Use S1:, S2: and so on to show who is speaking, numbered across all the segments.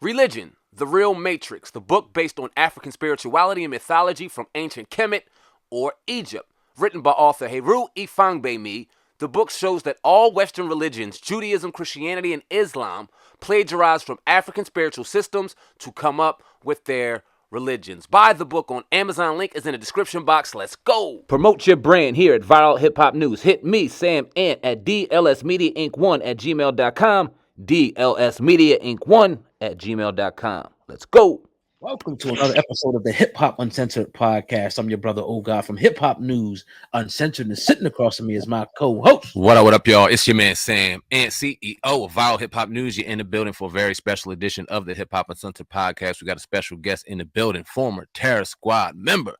S1: Religion, The Real Matrix, the book based on African spirituality and mythology from ancient Kemet or Egypt. Written by author Heru Ifangbemi, the book shows that all Western religions, Judaism, Christianity, and Islam, plagiarize from African spiritual systems to come up with their religions. Buy the book on Amazon. Link is in the description box. Let's go. Promote your brand here at Viral Hip Hop News. Hit me, Sam Ant, at dlsmediainc1@gmail.com. dlsmediainc1@gmail.com. Let's go.
S2: Welcome to another episode of the Hip Hop Uncensored Podcast. I'm your brother, God from Hip Hop News Uncensored, and sitting across from me is my co-host.
S1: What up, y'all? It's your man, Sam Ant, CEO of Viral Hip Hop News. You're in the building for a very special edition of the Hip Hop Uncensored Podcast. We got a special guest in the building, former Terror Squad member,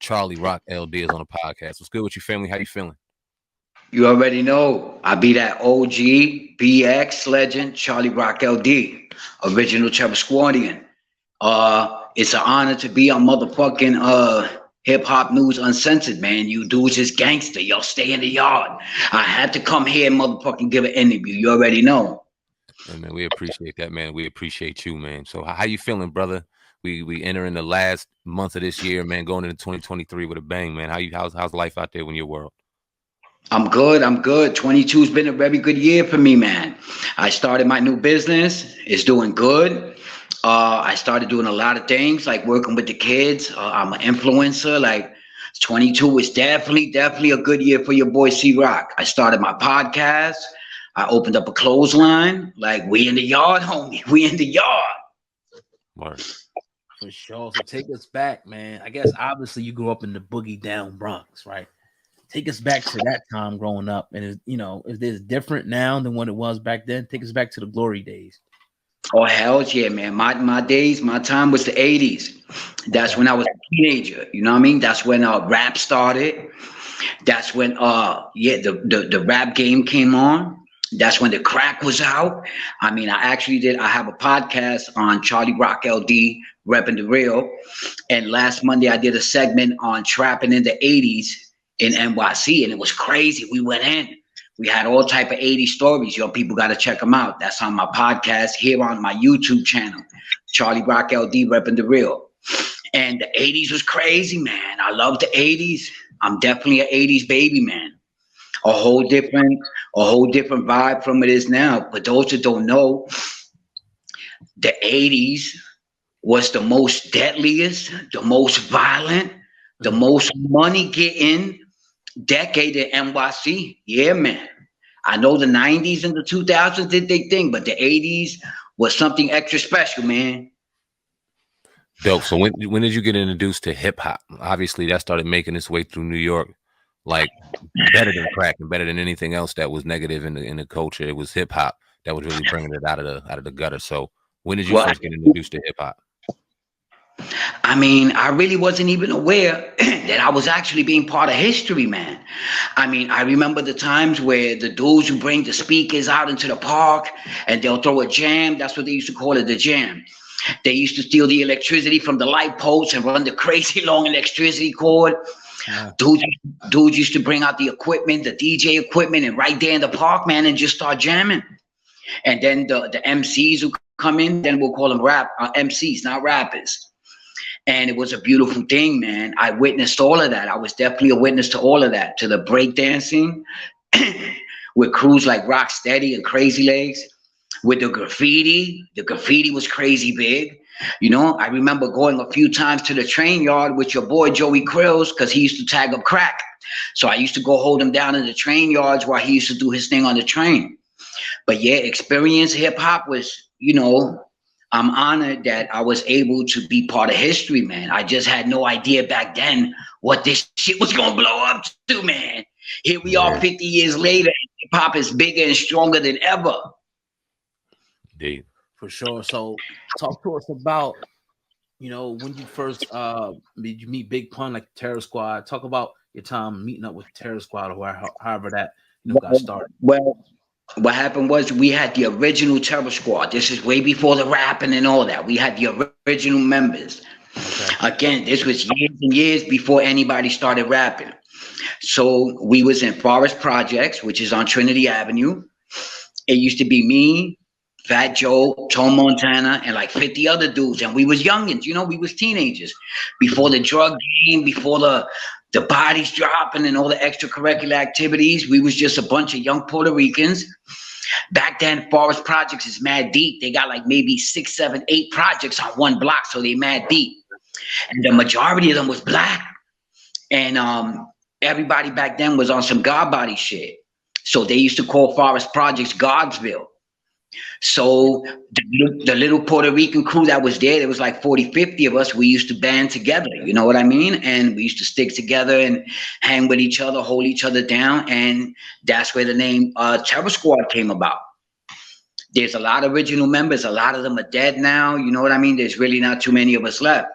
S1: Charlie Rock LD is on the podcast. What's good with you, family? How you feeling?
S3: You already know. I be that OG BX legend, Charlie Rock LD, original Terror Squadian. It's an honor to be on motherfucking Hip Hop News Uncensored, man. You dudes is gangster. Y'all stay in the yard. I had to come here and motherfucking give an interview. You already know.
S1: Hey, man, we appreciate that, man. We appreciate you, man. So how you feeling, brother? We entering the last month of this year, man, going into 2023 with a bang, man. How's life out there in your world?
S3: I'm good. 22's been a very good year for me, man. I started my new business. It's doing good. I started doing a lot of things like working with the kids. I'm an influencer. Like 22 is definitely a good year for your boy C-Rock. I started my podcast. I opened up a clothesline. Like, we in the yard, homie. We in the yard.
S1: Word.
S2: For sure. So take us back, man. I guess obviously you grew up in the boogie down Bronx, right? Take us back to that time growing up. And, if it's different now than what it was back then, take us back to the glory days.
S3: Oh, hell yeah, man. My time was the 80s. That's when I was a teenager. You know what I mean? That's when rap started. That's when the rap game came on. That's when the crack was out. I mean, I have a podcast on Charlie Rock LD, Repping the Real. And last Monday I did a segment on trapping in the 80s in NYC, and it was crazy. We went in. We had all type of 80 stories. Yo, people got to check them out. That's on my podcast here on my YouTube channel, Charlie Rock LD, Repping the Real. And the 80s was crazy, man. I love the 80s. I'm definitely an 80s baby, man. A whole different vibe from it is now. But those that don't know, the 80s was the most deadliest, the most violent, the most money getting decade in NYC. Yeah, man. I know the 90s and the 2000s did their thing, but the 80s was something extra special, man.
S1: Dope. So when did you get introduced to hip hop? Obviously, that started making its way through New York, like better than crack and better than anything else that was negative in the culture. It was hip hop that was really bringing it out of the gutter. So when did you first get introduced to hip hop?
S3: I mean, I really wasn't even aware that I was actually being part of history, man. I mean, I remember the times where the dudes who bring the speakers out into the park and they'll throw a jam. That's what they used to call it, the jam. They used to steal the electricity from the light posts and run the crazy long electricity cord. Yeah. Dudes used to bring out the equipment, the DJ equipment, and right there in the park, man, and just start jamming. And then the MCs who come in, then we'll call them MCs, not rappers. And it was a beautiful thing, man. I witnessed all of that. I was definitely a witness to all of that, to the breakdancing with crews like Rocksteady and Crazy Legs, with the graffiti. The graffiti was crazy big. You know, I remember going a few times to the train yard with your boy Joey Krills because he used to tag up crack. So I used to go hold him down in the train yards while he used to do his thing on the train. But yeah, experience hip hop was, I'm honored that I was able to be part of history, man. I just had no idea back then what this shit was going to blow up to, man. Here we are 50 years later, and hip-hop is bigger and stronger than ever.
S1: Indeed.
S2: For sure. So talk to us about, when you first did you meet Big Pun, like Terror Squad. Talk about your time meeting up with Terror Squad or however that got started.
S3: Well, what happened was we had the original Terror Squad. This is way before the rapping and all that. We had the original members. Okay. Again, this was years and years before anybody started rapping. So we was in Forest Projects, which is on Trinity Avenue. It used to be me, Fat Joe, Tom Montana, and like 50 other dudes. And we was youngins, we was teenagers. Before the drug game, before the bodies dropping and all the extracurricular activities, we was just a bunch of young Puerto Ricans. Back then, Forest Projects is mad deep. They got like maybe 6, 7, 8 projects on one block, so they mad deep. And the majority of them was black. And everybody back then was on some God body shit. So they used to call Forest Projects Godsville. So the little Puerto Rican crew that was there was like 40, 50 of us. We used to band together, you know what I mean? And we used to stick together and hang with each other, hold each other down. And that's where the name Terror Squad came about. There's a lot of original members. A lot of them are dead now. You know what I mean? There's really not too many of us left.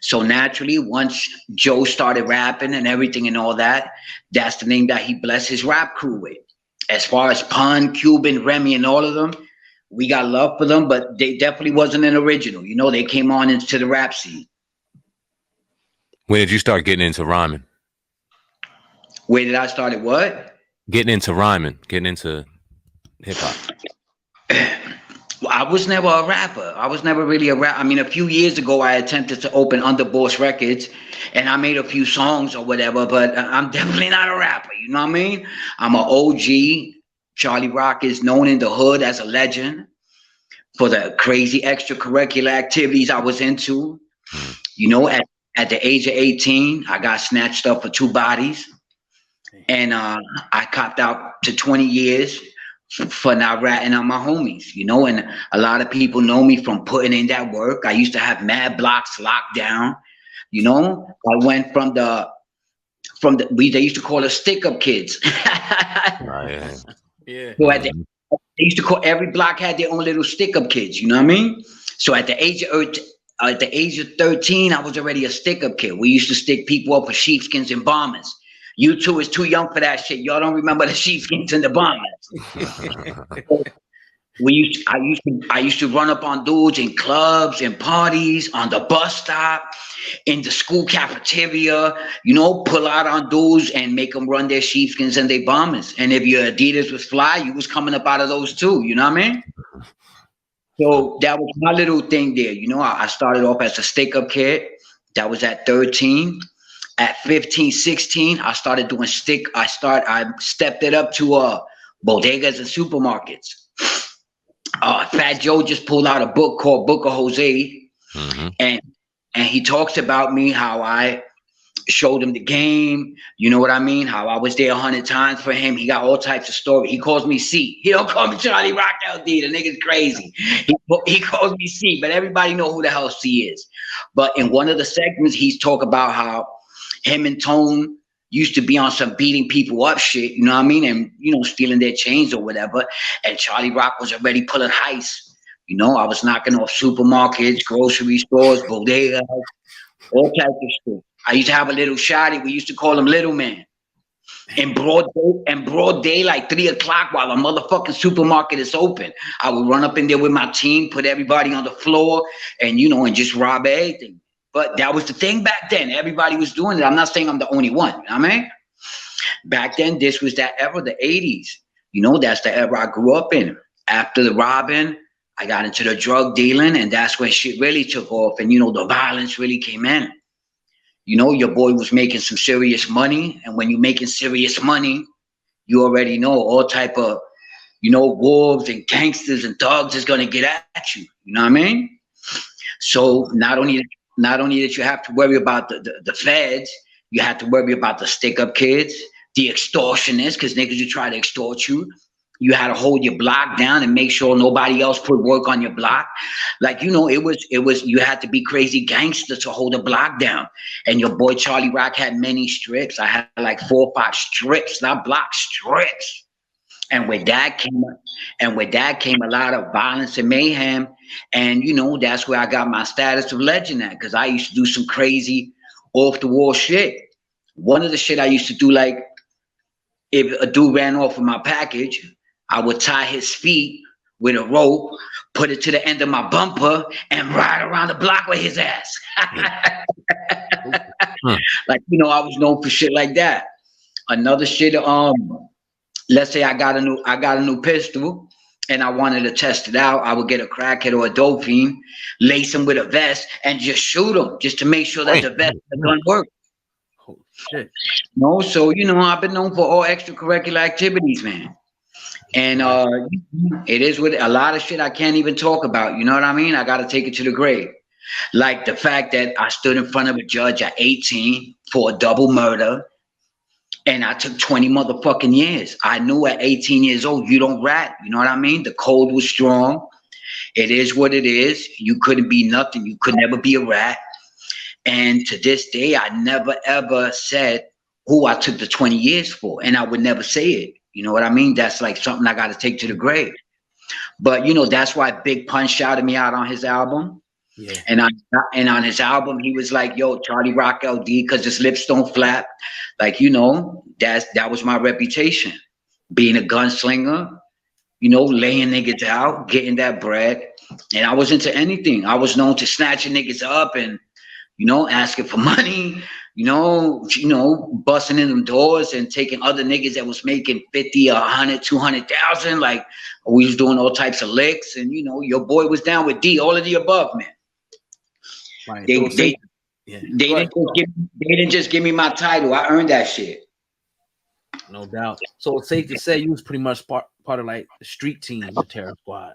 S3: So naturally, once Joe started rapping and everything and all that, that's the name that he blessed his rap crew with. As far as Pun, Cuban, Remy, and all of them, we got love for them, but they definitely wasn't an original. They came on into the rap scene.
S1: When did you start getting into rhyming?
S3: Where did I start at what?
S1: Getting into rhyming, getting into hip hop.
S3: I was never a rapper. I was never really a rapper. I mean, a few years ago, I attempted to open Underboss Records, and I made a few songs or whatever, but I'm definitely not a rapper. You know what I mean? I'm an OG. Charlie Rock is known in the hood as a legend for the crazy extracurricular activities I was into. At the age of 18, I got snatched up for 2 bodies, and I copped out to 20 years for not ratting on my homies, and a lot of people know me from putting in that work. I used to have mad blocks locked down. I went from they used to call us stick-up kids.
S2: Yeah.
S3: So they used to call, every block had their own little stick-up kids, you know what I mean? So at the age of 13, I was already a stick-up kid. We used to stick people up for sheepskins and bombers. You two is too young for that shit. Y'all don't remember the sheepskins and the bombers. I used to run up on dudes in clubs and parties, on the bus stop, in the school cafeteria, pull out on dudes and make them run their sheepskins and their bombers. And if your Adidas was fly, you was coming up out of those too, you know what I mean? So that was my little thing there. I started off as a stick-up kid. That was at 13. At 15, 16, I started doing I stepped it up to bodegas and supermarkets. Fat Joe just pulled out a book called Book of Jose. Mm-hmm. And he talks about me, how I showed him the game. You know what I mean? How I was there 100 times for him. He got all types of stories. He calls me C. He don't call me Charlie Rock LD. The nigga's crazy. He calls me C, but everybody know who the hell C is. But in one of the segments, he's talk about how him and Tone used to be on some beating people up shit, you know what I mean? And, stealing their chains or whatever. And Charlie Rock was already pulling heists. I was knocking off supermarkets, grocery stores, bodegas, all types of shit. I used to have a little shotty. We used to call him Little Man. In broad day, like 3 o'clock while a motherfucking supermarket is open, I would run up in there with my team, put everybody on the floor and, and just rob everything. But that was the thing back then. Everybody was doing it. I'm not saying I'm the only one. You know what I mean? Back then, this was that era, the 80s. That's the era I grew up in. After the robbing, I got into the drug dealing, and that's when shit really took off. And, the violence really came in. Your boy was making some serious money. And when you're making serious money, you already know all type of, wolves and gangsters and thugs is going to get at you. You know what I mean? So not only that you have to worry about the feds, you have to worry about the stick-up kids, the extortionists, because niggas you try to extort you. You had to hold your block down and make sure nobody else put work on your block. Like, it was you had to be crazy gangster to hold a block down. And your boy Charlie Rock had many strips. I had like 4 or 5 strips, not block strips. And with that came a lot of violence and mayhem. And, that's where I got my status of legend at, because I used to do some crazy off-the-wall shit. One of the shit I used to do, like, if a dude ran off with my package, I would tie his feet with a rope, put it to the end of my bumper, and ride around the block with his ass. Like, I was known for shit like that. Another shit, let's say I got a new pistol, and I wanted to test it out, I would get a crackhead or a dope fiend, lace him with a vest, and just shoot him, just to make sure that the vest doesn't work.
S2: Oh shit.
S3: No, so I've been known for all extracurricular activities, man. And it is with a lot of shit I can't even talk about. You know what I mean? I got to take it to the grave. Like the fact that I stood in front of a judge at 18 for a double murder, and I took 20 motherfucking years. I knew at 18 years old, you don't rat. You know what I mean? The code was strong. It is what it is. You couldn't be nothing. You could never be a rat. And to this day, I never ever said who I took the 20 years for, and I would never say it. You know what I mean? That's like something I got to take to the grave. But that's why Big Pun shouted me out on his album.
S2: Yeah.
S3: And on his album, he was like, "Yo, Charlie Rock LD, because his lips don't flap." Like, that was my reputation, being a gunslinger, laying niggas out, getting that bread. And I was into anything. I was known to snatching niggas up and asking for money, busting in them doors and taking other niggas that was making 50, 100, 200,000. Like, we was doing all types of licks, and your boy was down with D, all of the above, man.
S2: Right.
S3: They didn't just give me my title. I earned that shit.
S2: No doubt. So it's safe to say you was pretty much part of like the street team of Terror Squad.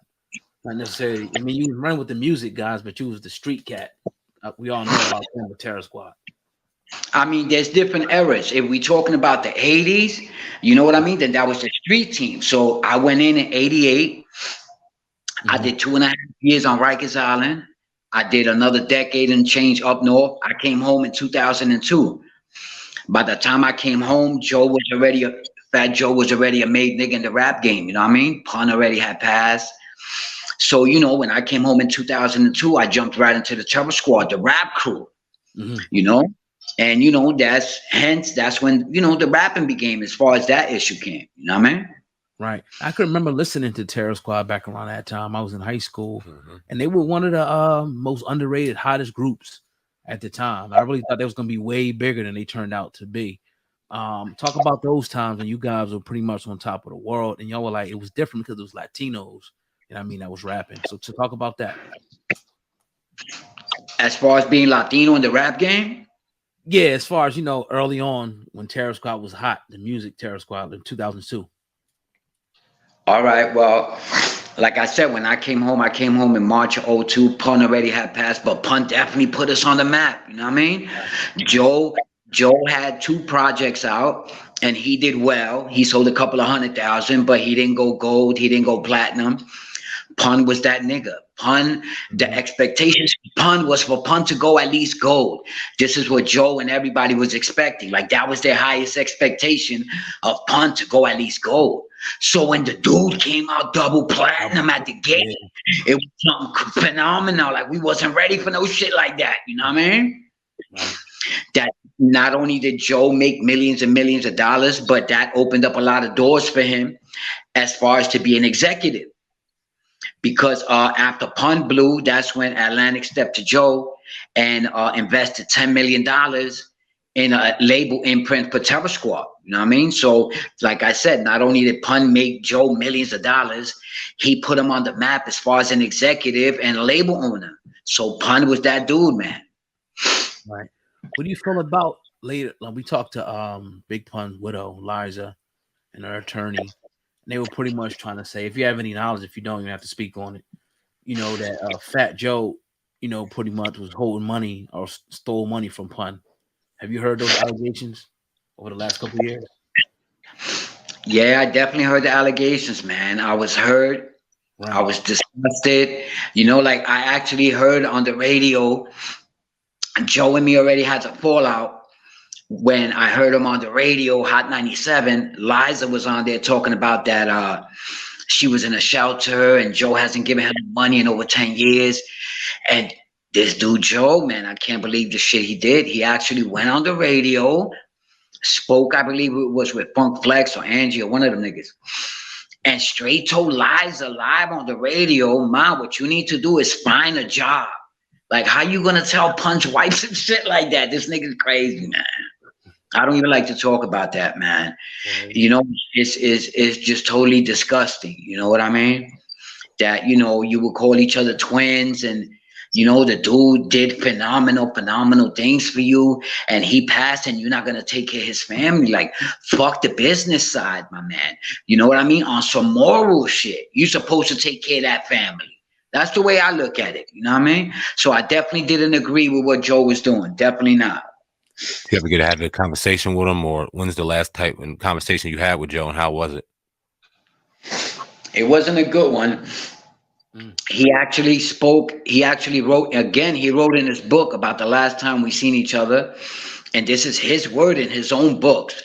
S2: Not necessarily. I mean, you was running with the music guys, but you was the street cat. We all know about them with Terror Squad.
S3: I mean, there's different eras. If we talking about the 80s, you know what I mean? Then that was the street team. So I went in 88. Mm-hmm. I did 2.5 years on Rikers Island. I did another decade and change up north. I came home in 2002. By the time I came home, Fat Joe was already a made nigga in the rap game. You know what I mean? Pun already had passed. So, when I came home in 2002, I jumped right into the Terror Squad, the rap crew, And, that's when, the rapping began as far as that issue came. You know what I mean?
S2: Right. I could remember listening to Terror Squad back around that time. I was in high school, and they were one of the most underrated, hottest groups at the time. I really thought they was going to be way bigger than they turned out to be. Talk about those times when you guys were pretty much on top of the world, and y'all were like, it was different because it was Latinos. That was rapping. So to talk about that.
S3: As far as being Latino in the rap game?
S2: Yeah, as far as, early on when Terror Squad was hot, the music Terror Squad in 2002.
S3: All right. Well, like I said, when I came home in March of 2002. Pun already had passed, but Pun definitely put us on the map. You know what I mean? Joe had 2 projects out, and he did well. He sold a couple of 100,000, but he didn't go gold. He didn't go platinum. Pun was that nigga. Pun, the expectations for Pun was for Pun to go at least gold. This is what Joe and everybody was expecting. Like, that was their highest expectation, of Pun to go at least gold. So when the dude came out double platinum at the gate, it was something phenomenal. Like, we wasn't ready for no shit like that. You know what I mean? That not only did Joe make millions and millions of dollars, but that opened up a lot of doors for him as far as to be an executive. Because after Pun blew, that's when Atlantic stepped to Joe and invested $10 million in a label imprint for Terror Squad. You know what I mean? So, like I said, not only did Pun make Joe millions of dollars, he put him on the map as far as an executive and a label owner. So Pun was that dude, man.
S2: Right. What do you feel about later? Like, we talked to Big Pun's widow, Liza, and her attorney. They were pretty much trying to say, if you have any knowledge, if you don't, you have to speak on it. That Fat Joe, pretty much was holding money or stole money from Pun. Have you heard those allegations over the last couple of years?
S3: Yeah, I definitely heard the allegations, man. I was hurt. Right. I was disgusted. Like, I actually heard on the radio, Joe and me already had a fallout. When I heard him on the radio, Hot 97, Liza was on there talking about that she was in a shelter and Joe hasn't given her money in over 10 years. And this dude, Joe, man, I can't believe the shit he did. He actually went on the radio, spoke, I believe it was with Funk Flex or Angie or one of them niggas, and straight told Liza live on the radio, Ma, what you need to do is find a job. Like, how you gonna tell Pun's wife some shit like that? This nigga's crazy, man. I don't even like to talk about that, man. It's just totally disgusting. You know what I mean? that, you know, you would call each other twins, and you know, the dude did phenomenal things for you, and he passed, and you're not gonna take care of his family. Like, fuck the business side, my man. You know what I mean? On some moral shit, you're supposed to take care of that family. That's the way I look at it. You know what I mean? So I definitely didn't agree with what Joe was doing. Definitely not.
S1: You ever get to have a conversation with him, or when's the last type of conversation you had with Joe, and how was it?
S3: It wasn't a good one. He actually spoke. He actually wrote again. He wrote in his book about the last time we seen each other, and this is his word in his own books.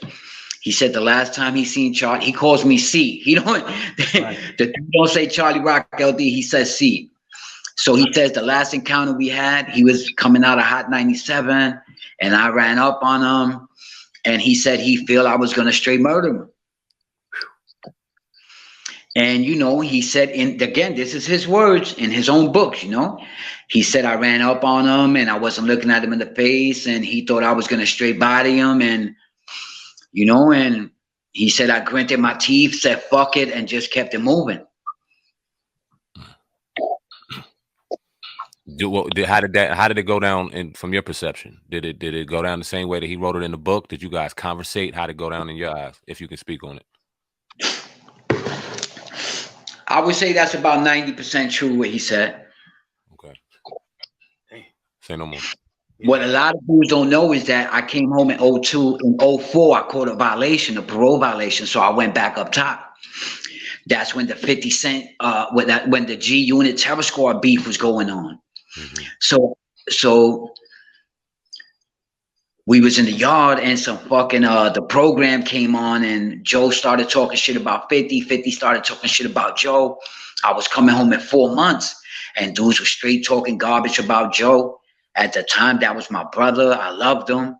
S3: He said the last time he seen Charlie, he calls me C. He don't. Right. The don't say Charlie Rock LD. He says C. So he says the last encounter we had, he was coming out of Hot 97, and I ran up on him, and he said he feel I was gonna straight murder him. And, you know, he said, again, this is his words in his own books, you know. He said I ran up on him and I wasn't looking at him in the face, and he thought I was going to straight body him. And, you know, and he said I gritted my teeth, said fuck it, and just kept it moving.
S1: How did it go down from your perception? Did it go down the same way that he wrote it in the book? Did you guys conversate? How did it go down in your eyes, if you can speak on it?
S3: I would say that's about 90% true what he said.
S1: Okay. Say no more.
S3: What a lot of dudes don't know is that I came home in 02. In 04, I caught a violation, a parole violation. So I went back up top. That's when the 50 Cent, when the G Unit Terror Squad beef was going on. Mm-hmm. So we was in the yard, and some fucking the program came on, and Joe started talking shit about 50. 50 started talking shit about Joe. I was coming home in 4 months, and dudes were straight talking garbage about Joe. At the time, that was my brother. I loved him.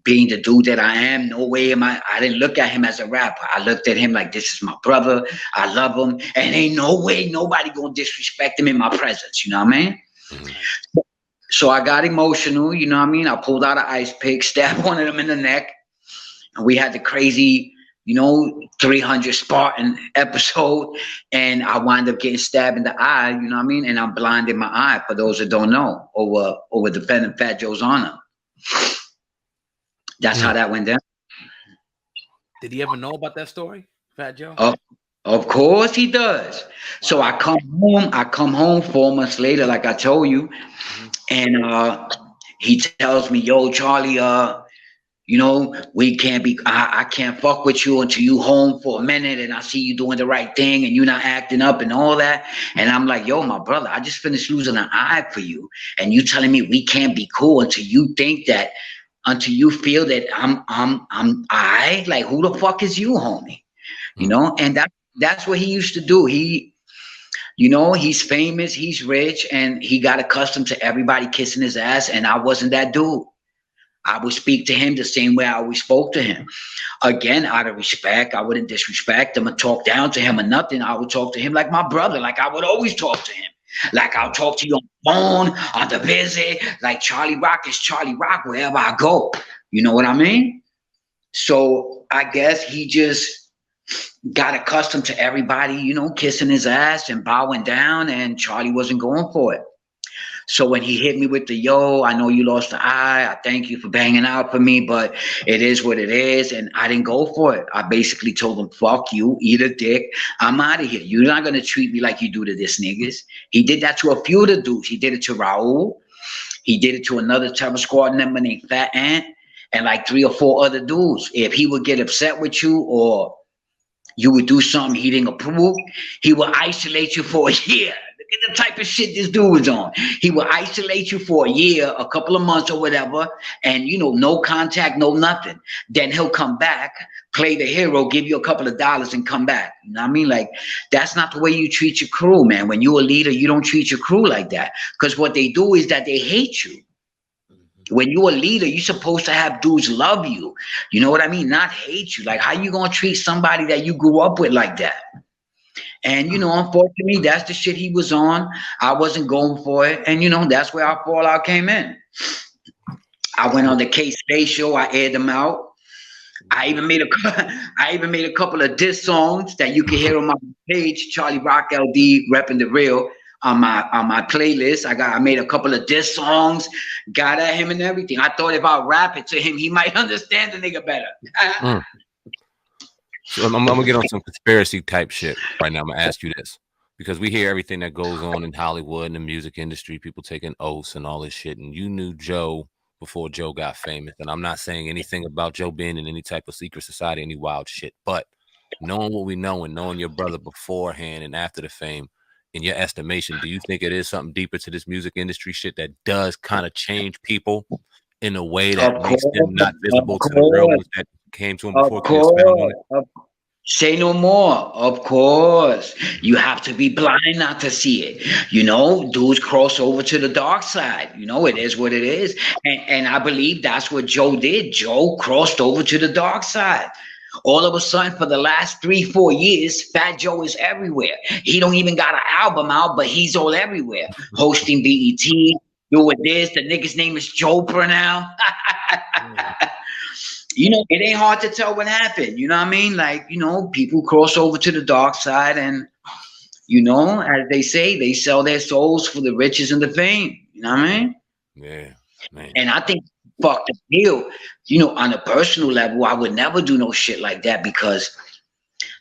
S3: Being the dude that I am, no way am I didn't look at him as a rapper. I looked at him like, this is my brother. I love him. And ain't no way nobody gonna disrespect him in my presence. You know what I mean? Mm-hmm. So I got emotional, you know what I mean? I pulled out an ice pick, stabbed one of them in the neck, and we had the crazy, you know, 300 Spartan episode, and I wound up getting stabbed in the eye, you know what I mean? And I'm blind in my eye, for those that don't know, over defending Fat Joe's honor. That's how that went down.
S2: Did he ever know about that story, Fat Joe?
S3: Of course he does. Wow. So I come home 4 months later, like I told you, and he tells me, yo, Charlie, you know, we can't be, I can't fuck with you until you home for a minute and I see you doing the right thing and you're not acting up and all that. And I'm like, yo, my brother, I just finished losing an eye for you. And you telling me we can't be cool until you think that, until you feel that I'm I, like, who the fuck is you, homie? You know, and that's what he used to do. He, you know, he's famous, he's rich, and he got accustomed to everybody kissing his ass, and I wasn't that dude. I would speak to him the same way I always spoke to him. Again, out of respect, I wouldn't disrespect him or talk down to him or nothing. I would talk to him like my brother, like I would always talk to him. Like I'll talk to you on the phone, on the visit, like Charlie Rock is Charlie Rock wherever I go. You know what I mean? So I guess he just got accustomed to everybody, you know, kissing his ass and bowing down, and Charlie wasn't going for it. So when he hit me with the, yo, I know you lost the eye, I thank you for banging out for me, but it is what it is, and I didn't go for it. I basically told him, fuck you, eat a dick, I'm out of here. You're not going to treat me like you do to this niggas. He did that to a few of the dudes. He did it to Raul. He did it to another Terror Squad member named Fat Ant, and like 3 or 4 other dudes. If he would get upset with you or you would do something he didn't approve, he would isolate you for a year. Look at the type of shit this dude was on. He would isolate you for a year, a couple of months or whatever, and, you know, no contact, no nothing. Then he'll come back, play the hero, give you a couple of dollars and come back. You know what I mean? Like, that's not the way you treat your crew, man. When you're a leader, you don't treat your crew like that, because what they do is that they hate you. When you're a leader, you're supposed to have dudes love you. You know what I mean? Not hate you. Like, how you gonna treat somebody that you grew up with like that? And, you know, unfortunately, that's the shit he was on. I wasn't going for it. And, you know, that's where our fallout came in. I went on the K-Space show. I aired them out. I even made a couple of diss songs that you can hear on my page, Charlie Rock LD repping the real on my playlist. I made a couple of diss songs, got at him and everything. I thought if I rap it to him, he might understand the nigga better.
S1: So I'm gonna get on some conspiracy type shit right now. I'm gonna ask you this because we hear everything that goes on in Hollywood and the music industry, people taking oaths and all this shit. And you knew Joe before Joe got famous. And I'm not saying anything about Joe being in any type of secret society, any wild shit, but knowing what we know and knowing your brother beforehand and after the fame, in your estimation, do you think it is something deeper to this music industry shit that does kind of change people in a way that makes them not visible to the real ones that came to him before?
S3: Of course. Say no more. Of course. You have to be blind not to see it. Dudes cross over to the dark side. It is what it is. And I believe that's what Joe did. Joe crossed over to the dark side. All of a sudden, for the last 3-4 years, Fat Joe is everywhere. He don't even got an album out, but he's all everywhere. Hosting BET, doing this. The nigga's name is Joper now. It ain't hard to tell what happened. You know what I mean? Like, people cross over to the dark side and, as they say, they sell their souls for the riches and the fame. You know what I mean?
S1: Yeah, man.
S3: And I think fuck the deal. On a personal level, I would never do no shit like that because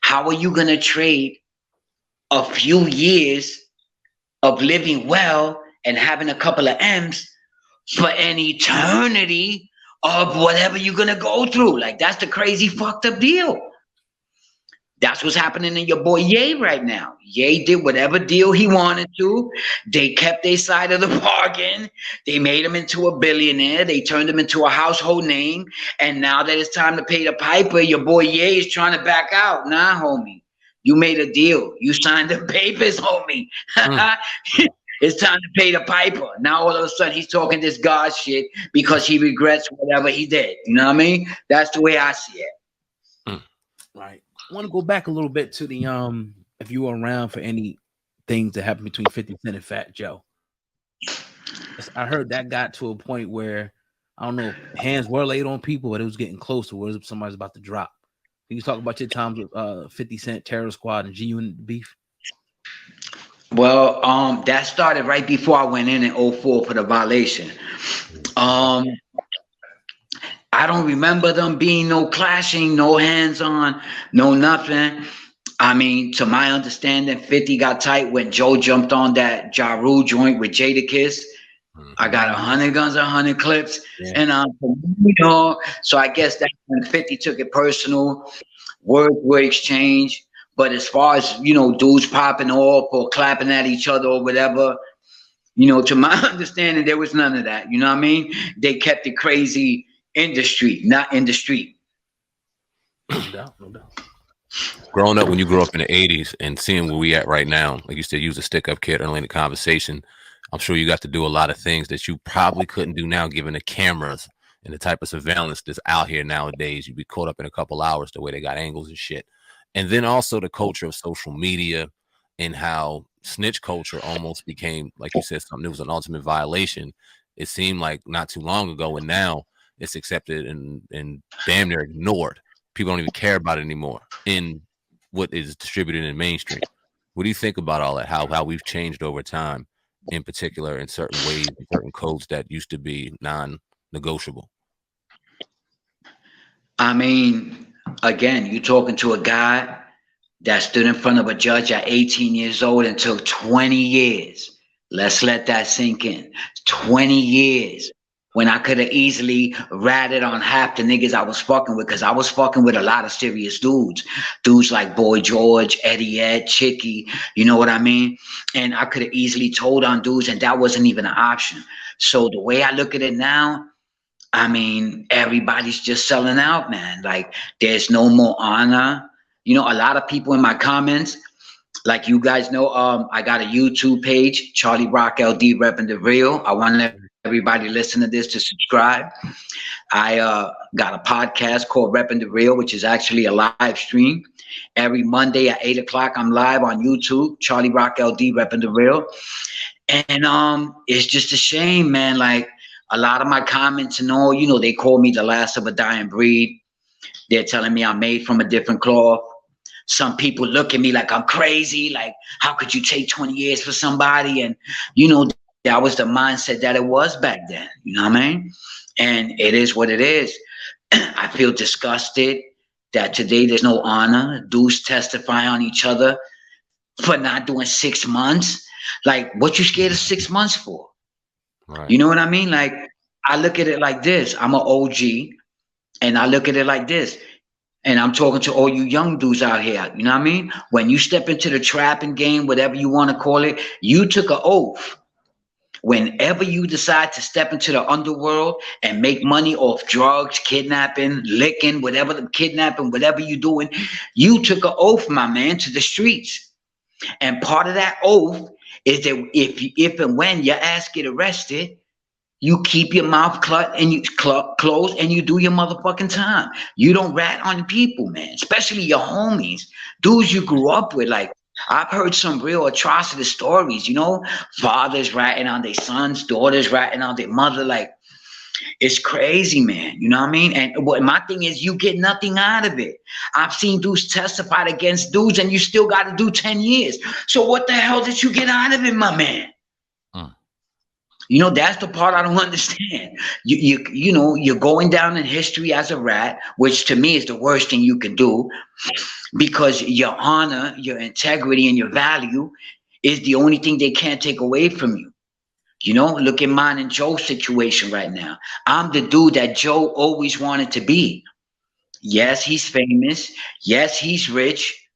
S3: how are you going to trade a few years of living well and having a couple of M's for an eternity of whatever you're gonna go through? Like, that's the crazy fucked up deal. That's what's happening in your boy Ye right now. Ye did whatever deal he wanted to. They kept their side of the bargain. They made him into a billionaire. They turned him into a household name. And now that it's time to pay the piper, your boy Ye is trying to back out. Nah, homie. You made a deal. You signed the papers, homie. It's time to pay the piper. Now all of a sudden he's talking this God shit because he regrets whatever he did. You know what I mean? That's the way I see it.
S2: Right. I want to go back a little bit to the if you were around for any things that happened between 50 Cent and Fat Joe. I heard that got to a point where I don't know, hands were laid on people, but it was getting close to where somebody's about to drop. Can you talk about your times with 50 Cent, Terror Squad, and G-Unit beef?
S3: Well, that started right before I went in 2004 for the violation. I don't remember them being no clashing, no hands-on, no nothing. I mean, to my understanding, 50 got tight when Joe jumped on that Ja Rule joint with Jadakiss. I got 100 guns, 100 clips, and so I guess that's when 50 took it personal. Words were exchanged. But as far as, dudes popping off or clapping at each other or whatever, to my understanding, there was none of that. You know what I mean? They kept it crazy in the street, not in the street.
S2: No doubt.
S1: Growing up, when you grew up in the 80s and seeing where we at right now, like you said, you was a stick-up kid early in the conversation. I'm sure you got to do a lot of things that you probably couldn't do now, given the cameras and the type of surveillance that's out here nowadays. You'd be caught up in a couple hours the way they got angles and shit. And then also the culture of social media and how snitch culture almost became, like you said, something that was an ultimate violation. It seemed like not too long ago, and now it's accepted and damn near ignored. People don't even care about it anymore in what is distributed in mainstream. What do you think about all that? How we've changed over time, in particular in certain ways, certain codes that used to be non-negotiable?
S3: I mean, again, you're talking to a guy that stood in front of a judge at 18 years old and took 20 years. Let's let that sink in. 20 years. When I could have easily ratted on half the niggas I was fucking with, because I was fucking with a lot of serious dudes. Dudes like Boy George, Eddie Ed, Chicky, you know what I mean? And I could have easily told on dudes, and that wasn't even an option. So the way I look at it now, I mean, everybody's just selling out, man. Like, there's no more honor. You know, a lot of people in my comments, like you guys know, I got a YouTube page, Charlie Rock LD Repping the Real. I want everybody listen to this to subscribe. I got a podcast called Repping the Real, which is actually a live stream. Every Monday at 8 o'clock, I'm live on YouTube, Charlie Rock LD Repping the Real. And it's just a shame, man. Like, a lot of my comments and all, you know, they call me the last of a dying breed. They're telling me I'm made from a different cloth. Some people look at me like I'm crazy. Like, how could you take 20 years for somebody? And, that was the mindset that it was back then. You know what I mean? And it is what it is. I feel disgusted that today there's no honor. Dudes testify on each other for not doing 6 months. Like, what you scared of 6 months for?
S1: Right.
S3: You know what I mean? Like, I look at it like this. I'm an OG, and I look at it like this. And I'm talking to all you young dudes out here. You know what I mean? When you step into the trapping game, whatever you want to call it, you took an oath. Whenever you decide to step into the underworld and make money off drugs, kidnapping, licking, whatever you're doing, you took an oath, my man, to the streets. And part of that oath is that if and when your ass get arrested, you keep your mouth closed and you do your motherfucking time. You don't rat on people, man, especially your homies, dudes you grew up with. Like, I've heard some real atrocity stories, fathers ratting on their sons, daughters ratting on their mother. Like, it's crazy, man. You know what I mean? And what my thing is, you get nothing out of it. I've seen dudes testify against dudes and you still got to do 10 years. So what the hell did you get out of it, my man? That's the part I don't understand. You're going down in history as a rat, which to me is the worst thing you can do, because your honor, your integrity, and your value is the only thing they can't take away from you. Look at mine and Joe's situation right now. I'm the dude that Joe always wanted to be. Yes, he's famous. Yes, he's rich.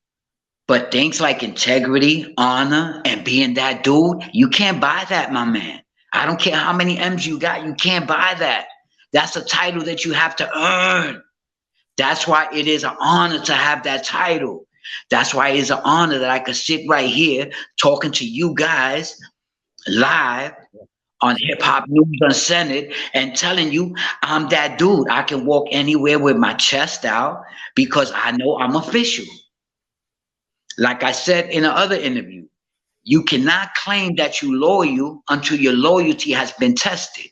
S3: But things like integrity, honor, and being that dude, you can't buy that, my man. I don't care how many M's you got. You can't buy that. That's a title that you have to earn. That's why it is an honor to have that title. That's why it's an honor that I could sit right here talking to you guys live on Hip Hop News Uncensored and telling you I'm that dude. I can walk anywhere with my chest out because I know I'm official. Like I said in the other interview, you cannot claim that you're loyal until your loyalty has been tested.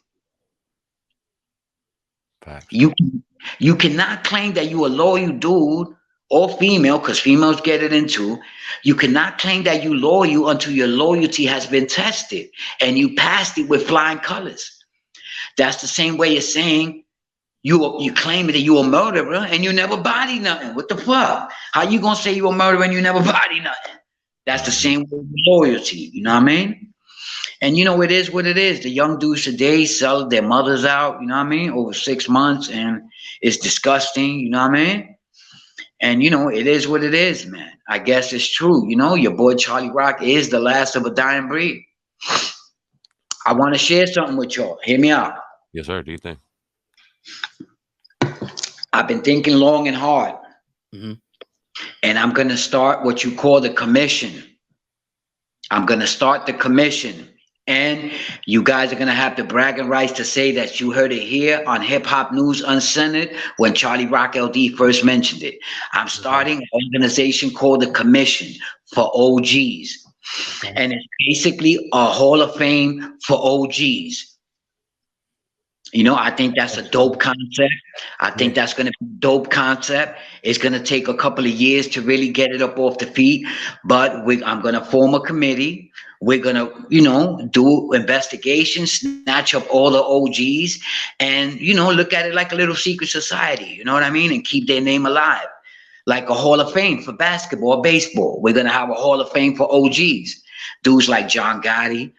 S1: Facts.
S3: You cannot claim that you're a loyal dude or female, because females get it into. You cannot claim that you're loyal until your loyalty has been tested and you passed it with flying colors. That's the same way as saying you claim that you're a murderer and you never body nothing. What the fuck? How you gonna say you're a murderer and you never body nothing? That's the same way with loyalty, you know what I mean? And it is what it is. The young dudes today sell their mothers out, you know what I mean, over 6 months, and it's disgusting, you know what I mean? And it is what it is, man. I guess it's true. Your boy Charlie Rock is the last of a dying breed. I want to share something with y'all. Hear me out.
S1: Yes, sir. Do you think?
S3: I've been thinking long and hard.
S2: Mm-hmm.
S3: And I'm going to start what you call the commission. I'm going to start the commission. And you guys are going to have the bragging rights to say that you heard it here on Hip Hop News Uncensored when Charlie Rock LD first mentioned it. I'm starting an organization called the Commission for OGs. And it's basically a Hall of Fame for OGs. I think that's a dope concept. I think that's going to be a dope concept. It's going to take a couple of years to really get it up off the feet. But I'm going to form a committee. We're going to, do investigations, snatch up all the OGs and, look at it like a little secret society. You know what I mean? And keep their name alive. Like a Hall of Fame for basketball, baseball. We're going to have a Hall of Fame for OGs. Dudes like John Gotti.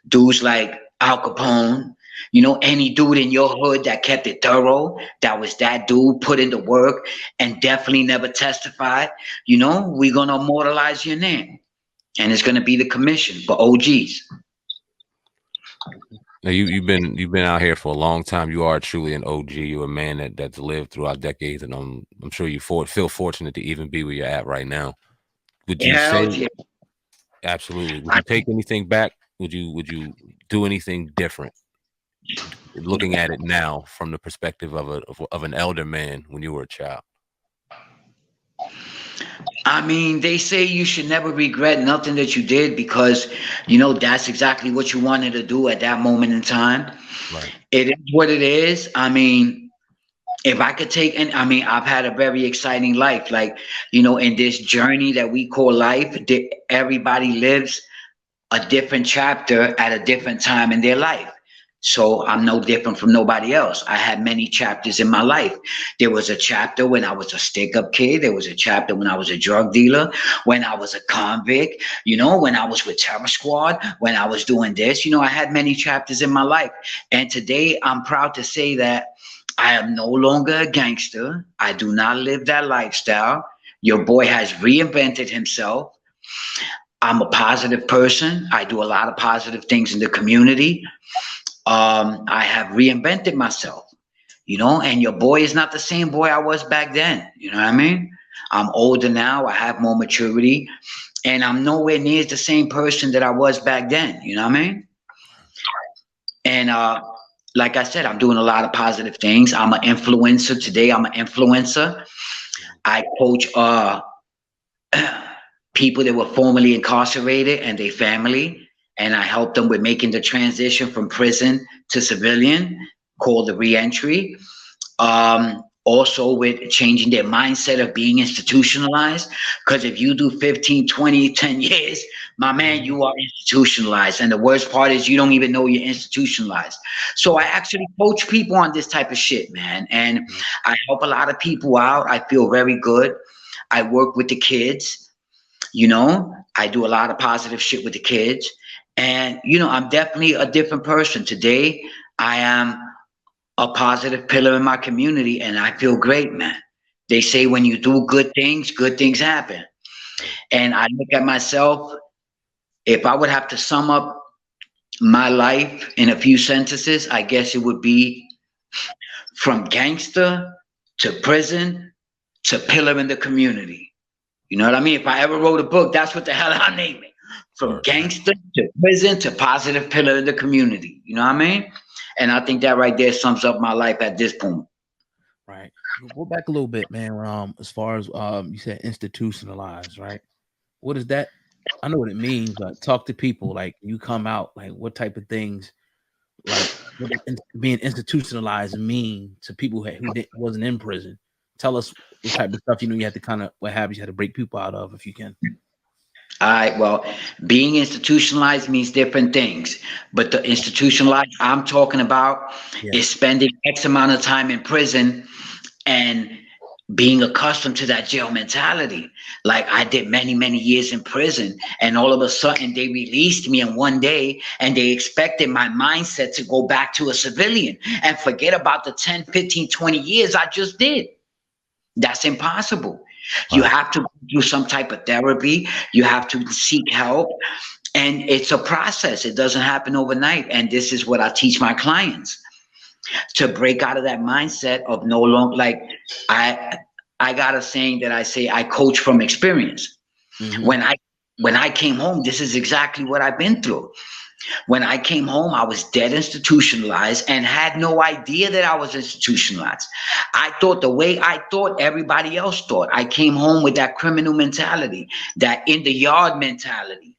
S3: Dudes like Al Capone. Any dude in your hood that kept it thorough, that was that dude, put in the work and definitely never testified, we're going to immortalize your name. And it's going to be the commission for OGs.
S1: Now you've been out here for a long time. You are truly an OG. You're a man that's lived throughout decades, and I'm sure you feel fortunate to even be where you're at right now. Would you say? Absolutely. Would you take anything back? Would you do anything different? Looking at it now from the perspective of an elder man when you were a child.
S3: I mean, they say you should never regret nothing that you did because, that's exactly what you wanted to do at that moment in time.
S1: Right.
S3: It is what it is. I mean, if I could take, and I mean, I've had a very exciting life. Like, in this journey that we call life, everybody lives a different chapter at a different time in their life. So I'm no different from nobody else. I had many chapters in my life. There was a chapter when I was a stick-up kid. There was a chapter when I was a drug dealer, when I was a convict, when I was with Terror Squad, when I was doing this. I had many chapters in my life. And today I'm proud to say that I am no longer a gangster. I do not live that lifestyle. Your boy has reinvented himself. I'm a positive person. I do a lot of positive things in the community. I have reinvented myself, and your boy is not the same boy I was back then. You know what I mean? I'm older now. I have more maturity, and I'm nowhere near the same person that I was back then. You know what I mean? And like I said, I'm doing a lot of positive things. I'm an influencer today. I'm an influencer. I coach people that were formerly incarcerated and their family, and I help them with making the transition from prison to civilian, called the reentry. Also with changing their mindset of being institutionalized, because if you do 15, 20, 10 years, my man, you are institutionalized. And the worst part is you don't even know you're institutionalized. So I actually coach people on this type of shit, man. And I help a lot of people out. I feel very good. I work with the kids. I do a lot of positive shit with the kids. And, I'm definitely a different person. Today, I am a positive pillar in my community, and I feel great, man. They say when you do good things happen. And I look at myself, if I would have to sum up my life in a few sentences, I guess it would be from gangster to prison to pillar in the community. You know what I mean? If I ever wrote a book, that's what the hell I'll name it. From gangster to prison to positive pillar in the community. You know what I mean? And I think that right there sums up my life at this point.
S2: Right. We'll go back a little bit, man. As far as you said institutionalized, right? What is that? I know what it means, but talk to people. Like, you come out, like, what type of things, like, what being institutionalized mean to people who wasn't in prison? Tell us what type of stuff you had to kind of you had to break people out of, if you can.
S3: All right. Well, being institutionalized means different things, but the institutionalized I'm talking about is spending X amount of time in prison and being accustomed to that jail mentality. Like, I did many, many years in prison, and all of a sudden they released me in one day, and they expected my mindset to go back to a civilian and forget about the 10, 15, 20 years I just did. That's impossible. You have to do some type of therapy. You have to seek help. And it's a process. It doesn't happen overnight. And this is what I teach my clients, to break out of that mindset of no longer, like, I got a saying that I say, I coach from experience. Mm-hmm. When I came home, this is exactly what I've been through. When I came home, I was dead institutionalized and had no idea that I was institutionalized. I thought the way I thought, everybody else thought. I came home with that criminal mentality, that in the yard mentality.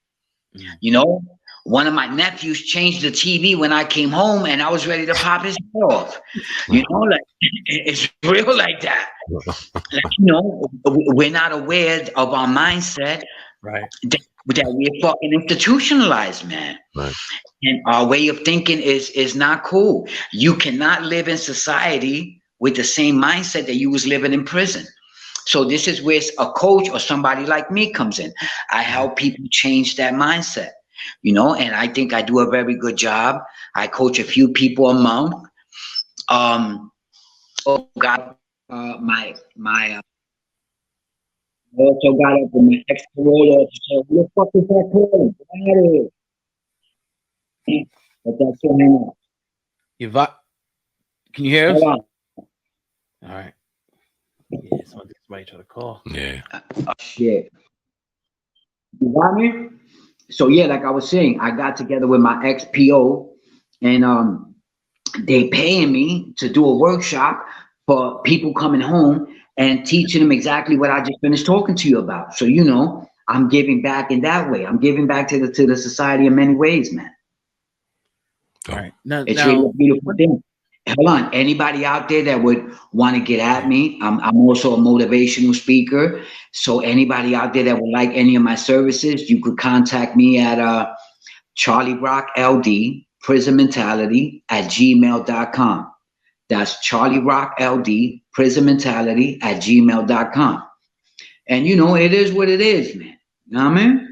S3: Mm. One of my nephews changed the TV when I came home, and I was ready to pop his head off. Like, it's real like that. Like, we're not aware of our mindset. Right. That we're fucking institutionalized, man. Right. And our way of thinking is not cool. You cannot live in society with the same mindset that you was living in prison. So this is where a coach or somebody like me comes in. I help people change that mindset, and I think I do a very good job. I coach a few people a month. I also got up with my ex-parole officer. What the fuck is that calling? Get out of here. But that's still hang up.
S2: Can you hear us? All right. Yeah, somebody try to call. Yeah.
S3: Shit. You got me? So yeah, like I was saying, I got together with my ex-PO, and they paying me to do a workshop for people coming home and teaching them exactly what I just finished talking to you about. So, I'm giving back in that way. I'm giving back to the society in many ways, man.
S2: All right.
S3: It's really a beautiful thing. hold on. Anybody out there that would want to get at me, I'm also a motivational speaker. So anybody out there that would like any of my services, you could contact me at Charlie Rock LD, Prison Mentality at gmail.com. That's Charlie Rock LD, Prison Mentality at gmail.com. And it is what it is, man. You know what I mean?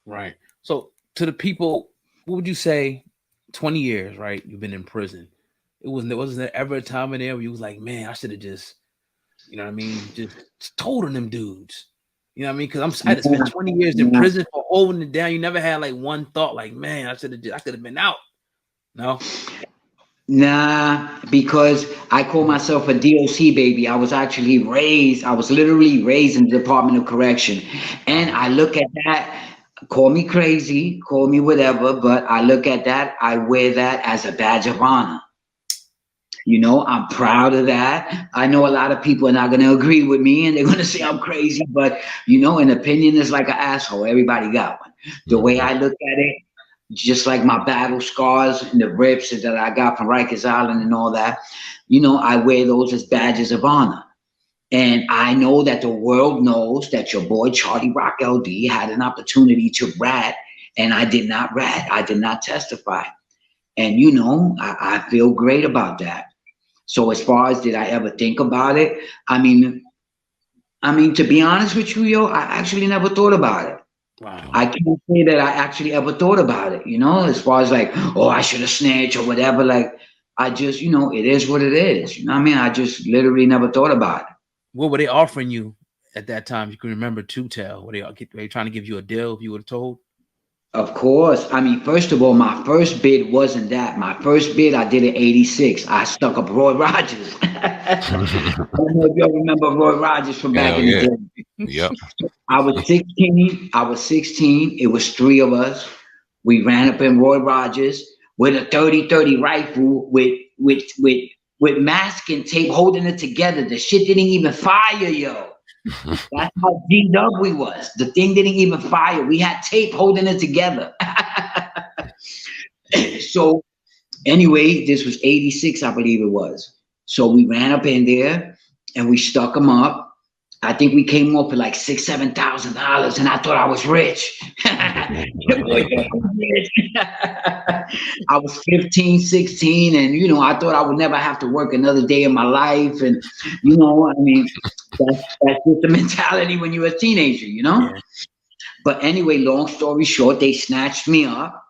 S2: Right. So to the people, what would you say? 20 years, right? You've been in prison. Wasn't there ever a time in there where you was like, man, I should have just, you know what I mean, just told on them dudes. You know what I mean? Because I had to spend 20 years in prison for holding it down. You never had like one thought, like, man, I could have been out. No.
S3: Nah, because I call myself a DOC baby. I was literally raised in the Department of Correction. And I look at that, call me crazy, call me whatever, but I look at that, I wear that as a badge of honor. I'm proud of that. I know a lot of people are not going to agree with me and they're going to say I'm crazy, but an opinion is like an asshole. Everybody got one. The way I look at it, just like my battle scars and the RIPS that I got from Rikers Island and all that, I wear those as badges of honor. And I know that the world knows that your boy Charlie Rock LD had an opportunity to rat, and I did not rat. I did not testify. And, I feel great about that. So as far as did I ever think about it? I mean, to be honest with you, I actually never thought about it.
S2: Wow.
S3: I can't say that I actually ever thought about it, as far as like, oh, I should have snitched or whatever. Like, I just, it is what it is. You know what I mean? I just literally never thought about it.
S2: What were they offering you at that time? You can remember to tell. Were they trying to give you a deal if you would have told?
S3: Of course. I mean, first of all, my first bid wasn't that. My first bid, I did in 86. I stuck up Roy Rogers. I don't know if y'all remember Roy Rogers from back in the day.
S1: Yep.
S3: I was 16. It was three of us. We ran up in Roy Rogers with a 30-30 rifle with masking tape holding it together. The shit didn't even fire, yo. That's how G-Dub we was. The thing didn't even fire. We had tape holding it together. So anyway, this was 86, I believe it was. So we ran up in there and we stuck them up. I think we came up with like $6,000-$7,000, and I thought I was rich. I was 15, 16, and I thought I would never have to work another day in my life. And that's just the mentality when you're a teenager, Yeah. But anyway, long story short, they snatched me up,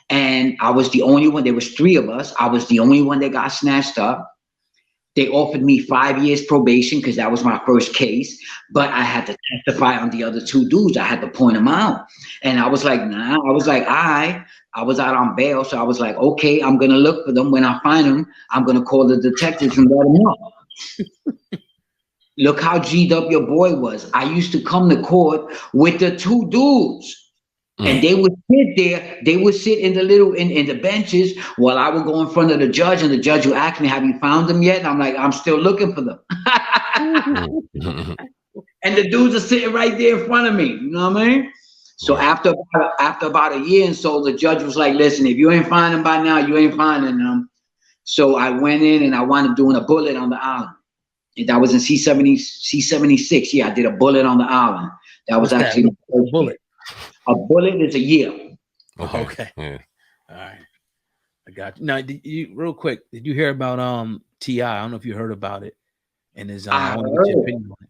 S3: and I was the only one. There was three of us. I was the only one that got snatched up. They offered me 5 years probation because that was my first case, but I had to testify on the other two dudes. I had to point them out. And I was like, nah. I was like, I was out on bail. So I was like, okay, I'm going to look for them. When I find them, I'm going to call the detectives and let them know. Look how G'd up your boy was. I used to come to court with the two dudes. And they would sit there. They would sit in the benches while I would go in front of the judge, and the judge would ask me, "Have you found them yet?" And I'm like, "I'm still looking for them." And the dudes are sitting right there in front of me. You know what I mean? So after about a year and so, the judge was like, "Listen, if you ain't finding them by now, you ain't finding them." So I went in and I wound up doing a bullet on the island. And that was in C-76. Yeah, I did a bullet on the island. That was actually the first bullet. A bullet is a year.
S2: Okay. Yeah. All right. I got you. Now, real quick, did you hear about T.I.? I don't know if you heard about it. And his I want to get your opinion on it.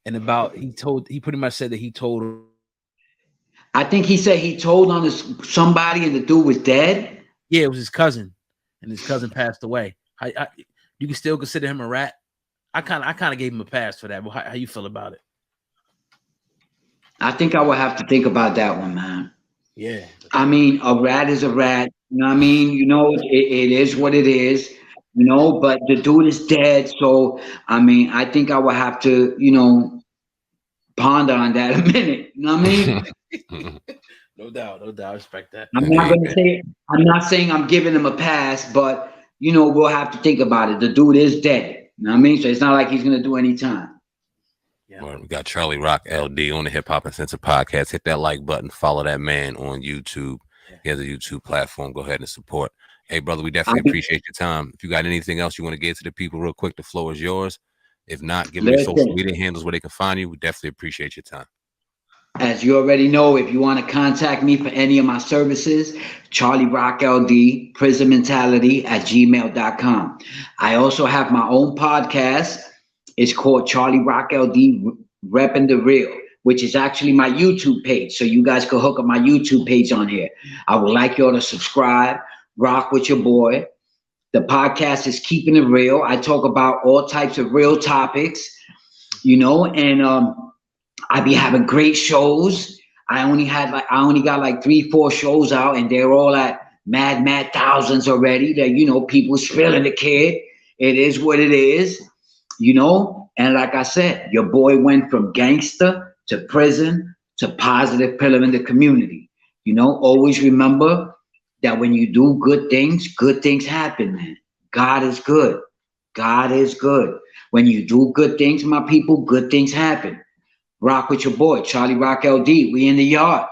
S2: And about he pretty much said that he told.
S3: I think he said he told on somebody and the dude was dead.
S2: Yeah, it was his cousin, and his cousin passed away. You can still consider him a rat. I kind of gave him a pass for that. But how you feel about it?
S3: I think I would have to think about that one, man.
S2: Yeah.
S3: I mean, a rat is a rat. You know what I mean? It is what it is, but the dude is dead. So, I mean, I think I would have to, ponder on that a minute. You know what I mean?
S2: No doubt. I respect that.
S3: I'm not saying I'm giving him a pass, but, we'll have to think about it. The dude is dead. You know what I mean? So it's not like he's going to do any time.
S1: Yeah. Well, we got Charlie Rock LD on the Hip Hop and Censor Podcast. Hit that like button. Follow that man on YouTube. He has a YouTube platform. Go ahead and support. Hey, brother, we definitely appreciate your time. If you got anything else you want to get to the people real quick, the floor is yours. If not, give them your social media handles where they can find you. We definitely appreciate your time.
S3: As you already know, if you want to contact me for any of my services, Charlie Rock LD, prisonmentality@gmail.com. I also have my own podcast. It's called Charlie Rock LD, Repping the Real, which is actually my YouTube page. So you guys can hook up my YouTube page on here. I would like y'all to subscribe, rock with your boy. The podcast is Keeping It Real. I talk about all types of real topics, and I be having great shows. I only got like 3-4 shows out, and they're all at mad thousands already. That people's feeling the kid. It is what it is, And like I said, your boy went from gangster to prison to positive pillar in the community. Always remember that when you do good things happen, man. God is good. God is good. When you do good things, my people, good things happen. Rock with your boy, Charlie Rock LD. We in the yard.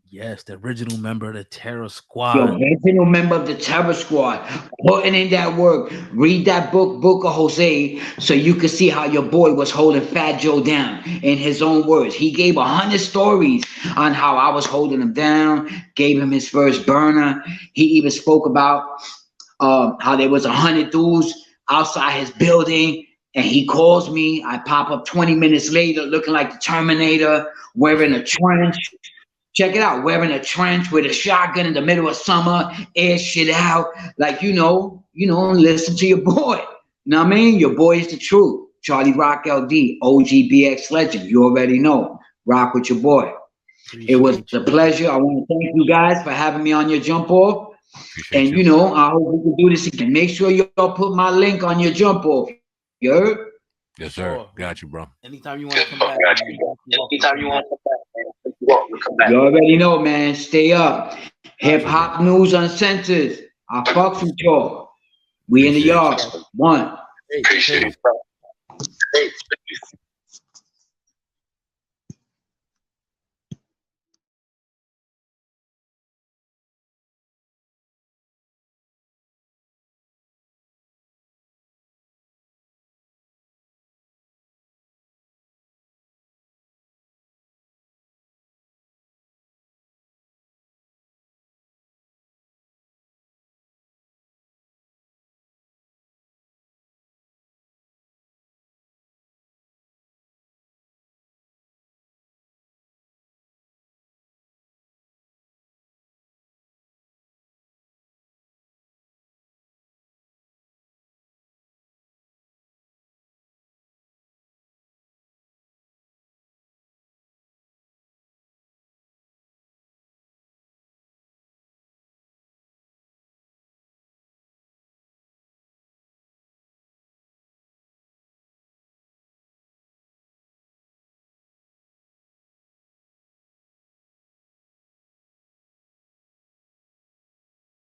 S2: Yes, the original member of the Terror Squad.
S3: The original member of the Terror Squad. Putting in that work. Read that book of Jose, so you can see how your boy was holding Fat Joe down in his own words. He gave 100 stories on how I was holding him down, gave him his first burner. He even spoke about how there was 100 dudes outside his building. And he calls me. I pop up 20 minutes later looking like the Terminator, wearing a trench. Check it out, wearing a trench with a shotgun in the middle of summer, air shit out. Like, listen to your boy. You know what I mean? Your boy is the truth. Charlie Rock LD, OGBX legend. You already know. Rock with your boy. It was a pleasure. I want to thank you guys for having me on your jump off. And, I hope we can do this again. Make sure y'all put my link on your jump off. You heard?
S1: Yes, sir. Got you, bro.
S2: Anytime you want to come back.
S3: You already know, man. Stay up. Hip Hop News Uncensored. I fucks with y'all. We in the yard. One.
S1: Appreciate it.